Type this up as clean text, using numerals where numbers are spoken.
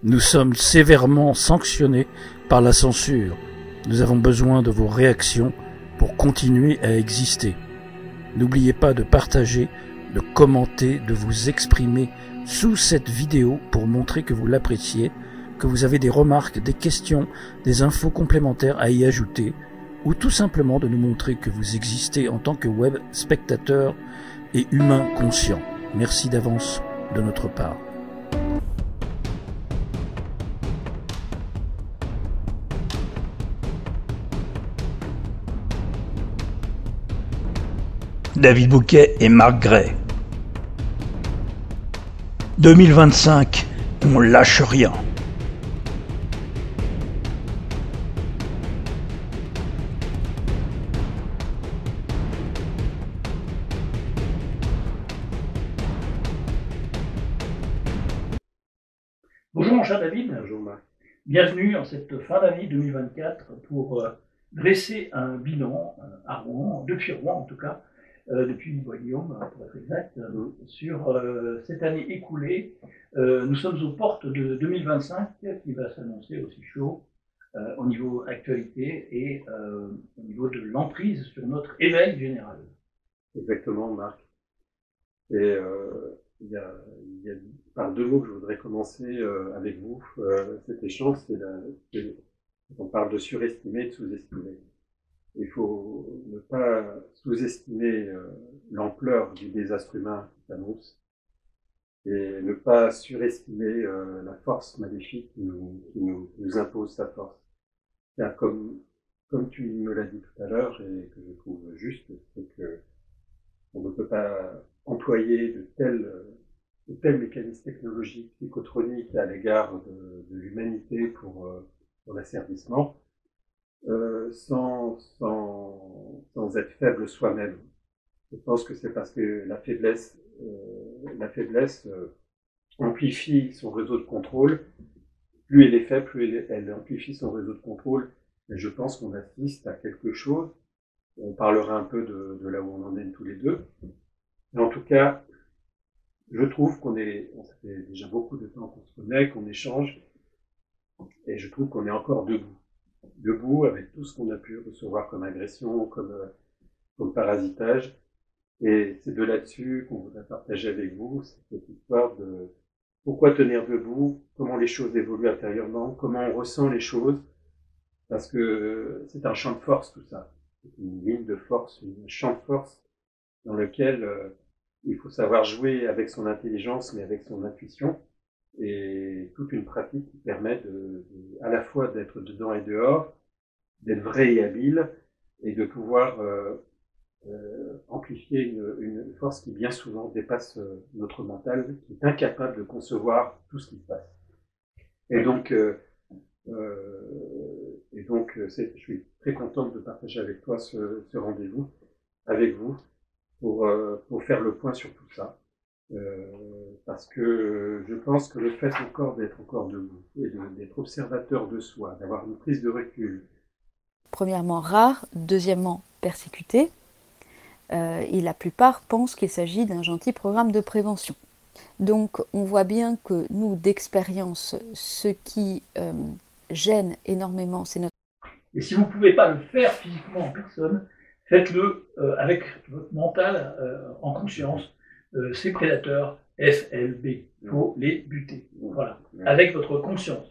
Nous sommes sévèrement sanctionnés par la censure. Nous avons besoin de vos réactions pour continuer à exister. N'oubliez pas de partager, de commenter, de vous exprimer sous cette vidéo pour montrer que vous l'appréciez, que vous avez des remarques, des questions, des infos complémentaires à y ajouter, ou tout simplement de nous montrer que vous existez en tant que web spectateur et humain conscient. Merci d'avance de notre part. David Bouquet et Marc Gray. 2025, on lâche rien. Bonjour mon cher David. Bonjour Marc. Bienvenue en cette fin d'année 2024 pour dresser un bilan à Rouen, depuis Rouen en tout cas, depuis Bois-Guillaume pour être exact, sur cette année écoulée. Nous sommes aux portes de 2025 qui va s'annoncer aussi chaud au niveau actualité et au niveau de l'emprise sur notre éveil général. Exactement Marc. Et il y a par deux mots que je voudrais commencer avec vous cet échange, on parle de surestimer et de sous-estimer. Il faut ne pas sous-estimer l'ampleur du désastre humain qui s'annonce et ne pas surestimer la force maléfique qui nous impose sa force. Car comme tu me l'as dit tout à l'heure et que je trouve juste, c'est que on ne peut pas employer de tels mécanismes technologiques, psychotroniques à l'égard de l'humanité pour l'asservissement, sans être faible soi-même. Je pense que c'est parce que la faiblesse amplifie son réseau de contrôle. Plus elle est faible, plus elle amplifie son réseau de contrôle. Et je pense qu'on assiste à quelque chose. On parlera un peu de là où on en est tous les deux. Mais en tout cas, je trouve ça fait déjà beaucoup de temps qu'on se connaît, qu'on échange, et je trouve qu'on est encore debout avec tout ce qu'on a pu recevoir comme agression, comme parasitage. Et c'est de là-dessus qu'on voudrait partager avec vous, cette histoire de pourquoi tenir debout, comment les choses évoluent intérieurement, comment on ressent les choses, parce que c'est un champ de force tout ça. C'est une ligne de force, un champ de force dans lequel il faut savoir jouer avec son intelligence, mais avec son intuition, et toute une pratique qui permet à la fois d'être dedans et dehors, d'être vrai et habile, et de pouvoir amplifier une force qui bien souvent dépasse notre mental, qui est incapable de concevoir tout ce qui se passe. Et donc, je suis très contente de partager avec toi ce rendez-vous, avec vous, pour faire le point sur tout ça. Parce que je pense que le fait d'être encore debout, et d'être observateur de soi, d'avoir une prise de recul. Premièrement rare, deuxièmement persécuté, et la plupart pensent qu'il s'agit d'un gentil programme de prévention. Donc on voit bien que nous, d'expérience, ce qui gêne énormément, c'est notre... Et si vous ne pouvez pas le faire physiquement en personne, faites-le avec votre mental en conscience. Ces prédateurs, FLB, il faut les buter. Voilà, avec votre conscience.